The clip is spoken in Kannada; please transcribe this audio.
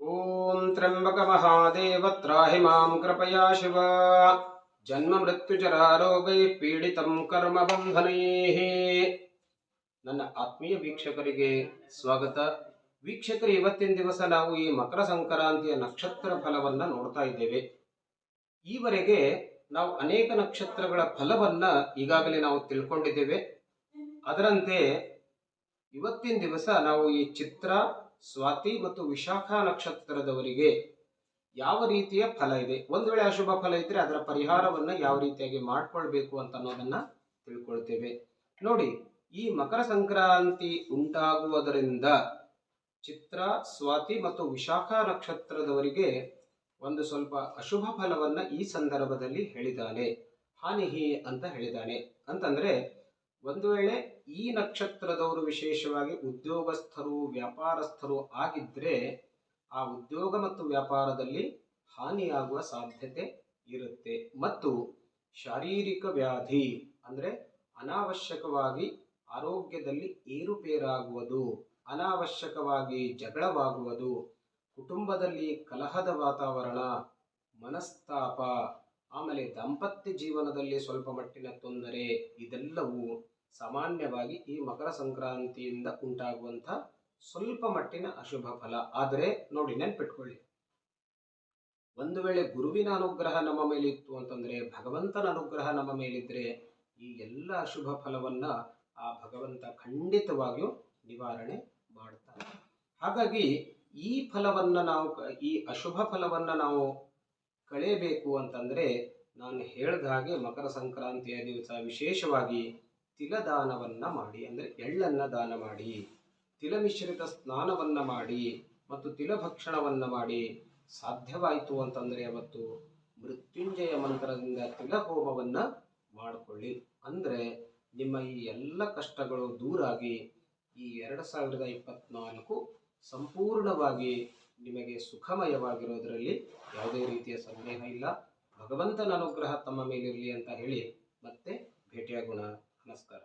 ಓಂ ತ್ರ್ಯಂಬಕ ಮಹಾದೇವ ತ್ರಾಹಿ ಮಾಂ ಕೃಪಯಾ ಶಿವ. ಜನ್ಮ ಮೃತ್ಯುಜರಾರೋಗೈ ಪೀಡಿತಂ ಕರ್ಮ ಬಂಧನೈಃ. ನನ್ನ ಆತ್ಮೀಯ ವೀಕ್ಷಕರಿಗೆ ಸ್ವಾಗತ. ವೀಕ್ಷಕರು, ಇವತ್ತಿನ ದಿವಸ ನಾವು ಈ ಮಕರ ಸಂಕ್ರಾಂತಿಯ ನಕ್ಷತ್ರ ಫಲವನ್ನ ನೋಡ್ತಾ ಇದ್ದೇವೆ. ಈವರೆಗೆ ನಾವು ಅನೇಕ ನಕ್ಷತ್ರಗಳ ಫಲವನ್ನ ಈಗಾಗಲೇ ನಾವು ತಿಳ್ಕೊಂಡಿದ್ದೇವೆ. ಅದರಂತೆ ಇವತ್ತಿನ ದಿವಸ ನಾವು ಈ ಚಿತ್ರ, ಸ್ವಾತಿ ಮತ್ತು ವಿಶಾಖ ನಕ್ಷತ್ರದವರಿಗೆ ಯಾವ ರೀತಿಯ ಫಲ ಇದೆ, ಒಂದು ವೇಳೆ ಅಶುಭ ಫಲ ಇದ್ರೆ ಅದರ ಪರಿಹಾರವನ್ನ ಯಾವ ರೀತಿಯಾಗಿ ಮಾಡ್ಕೊಳ್ಬೇಕು ಅಂತ ಅನ್ನೋದನ್ನ ತಿಳ್ಕೊಳ್ತೇವೆ. ನೋಡಿ, ಈ ಮಕರ ಸಂಕ್ರಾಂತಿ ಉಂಟಾಗುವುದರಿಂದ ಚಿತ್ರ, ಸ್ವಾತಿ ಮತ್ತು ವಿಶಾಖ ನಕ್ಷತ್ರದವರಿಗೆ ಒಂದು ಸ್ವಲ್ಪ ಅಶುಭ ಫಲವನ್ನ ಈ ಸಂದರ್ಭದಲ್ಲಿ ಹೇಳಿದ್ದಾನೆ. ಹಾನಿಹಿ ಅಂತ ಹೇಳಿದ್ದಾನೆ. ಅಂತಂದ್ರೆ ಒಂದು ವೇಳೆ ಈ ನಕ್ಷತ್ರದವರು ವಿಶೇಷವಾಗಿ ಉದ್ಯೋಗಸ್ಥರು, ವ್ಯಾಪಾರಸ್ಥರು ಆಗಿದ್ರೆ ಆ ಉದ್ಯೋಗ ಮತ್ತು ವ್ಯಾಪಾರದಲ್ಲಿ ಹಾನಿಯಾಗುವ ಸಾಧ್ಯತೆ ಇರುತ್ತೆ. ಮತ್ತು ಶಾರೀರಿಕ ವ್ಯಾಧಿ ಅಂದ್ರೆ ಅನಾವಶ್ಯಕವಾಗಿ ಆರೋಗ್ಯದಲ್ಲಿ ಏರುಪೇರಾಗುವುದು, ಅನಾವಶ್ಯಕವಾಗಿ ಜಗಳವಾಗುವುದು, ಕುಟುಂಬದಲ್ಲಿ ಕಲಹದ ವಾತಾವರಣ, ಮನಸ್ತಾಪ, ಆಮೇಲೆ ದಾಂಪತ್ಯ ಜೀವನದಲ್ಲಿ ಸ್ವಲ್ಪ ಮಟ್ಟಿನ ತೊಂದರೆ, ಇದೆಲ್ಲವೂ ಸಾಮಾನ್ಯವಾಗಿ ಈ ಮಕರ ಸಂಕ್ರಾಂತಿಯಿಂದ ಉಂಟಾಗುವಂಥ ಸ್ವಲ್ಪ ಮಟ್ಟಿನ ಅಶುಭ ಫಲ. ಆದರೆ ನೋಡಿ, ನೆನ್ಪಿಟ್ಕೊಳ್ಳಿ, ಒಂದು ವೇಳೆ ಗುರುವಿನ ಅನುಗ್ರಹ ನಮ್ಮ ಮೇಲಿತ್ತು ಅಂತಂದ್ರೆ, ಭಗವಂತನ ಅನುಗ್ರಹ ನಮ್ಮ ಮೇಲಿದ್ರೆ ಈ ಎಲ್ಲ ಅಶುಭ ಫಲವನ್ನ ಆ ಭಗವಂತ ಖಂಡಿತವಾಗಿಯೂ ನಿವಾರಣೆ ಮಾಡ್ತಾನೆ. ಹಾಗಾಗಿ ಈ ಫಲವನ್ನ ನಾವು, ಈ ಅಶುಭ ಫಲವನ್ನ ನಾವು ಕಳೆಯಬೇಕು ಅಂತಂದ್ರೆ ನಾನು ಹೇಳಿದ ಹಾಗೆ ಮಕರ ಸಂಕ್ರಾಂತಿಯ ದಿವಸ ವಿಶೇಷವಾಗಿ ತಿಲದಾನವನ್ನ ಮಾಡಿ, ಅಂದ್ರೆ ಎಳ್ಳನ್ನ ದಾನ ಮಾಡಿ, ತಿಲ ಮಿಶ್ರಿತ ಸ್ನಾನವನ್ನ ಮಾಡಿ ಮತ್ತು ತಿಲಭಕ್ಷಣವನ್ನ ಮಾಡಿ. ಸಾಧ್ಯವಾಯಿತು ಅಂತಂದ್ರೆ ಅವತ್ತು ಮೃತ್ಯುಂಜಯ ಮಂತ್ರದಿಂದ ತಿಲ ಹೋಮವನ್ನ ಮಾಡಿಕೊಳ್ಳಿ. ಅಂದ್ರೆ ನಿಮ್ಮ ಈ ಎಲ್ಲ ಕಷ್ಟಗಳು ದೂರಾಗಿ ಈ 2024 ಸಂಪೂರ್ಣವಾಗಿ ನಿಮಗೆ ಸುಖಮಯವಾಗಿರೋದರಲ್ಲಿ ಯಾವುದೇ ರೀತಿಯ ಸಂದೇಹ ಇಲ್ಲ. ಭಗವಂತನ ಅನುಗ್ರಹ ತಮ್ಮ ಮೇಲಿರಲಿ ಅಂತ ಹೇಳಿ ಮತ್ತೆ ಭೇಟಿಯಾಗೋಣ. ನಮಸ್ಕಾರ.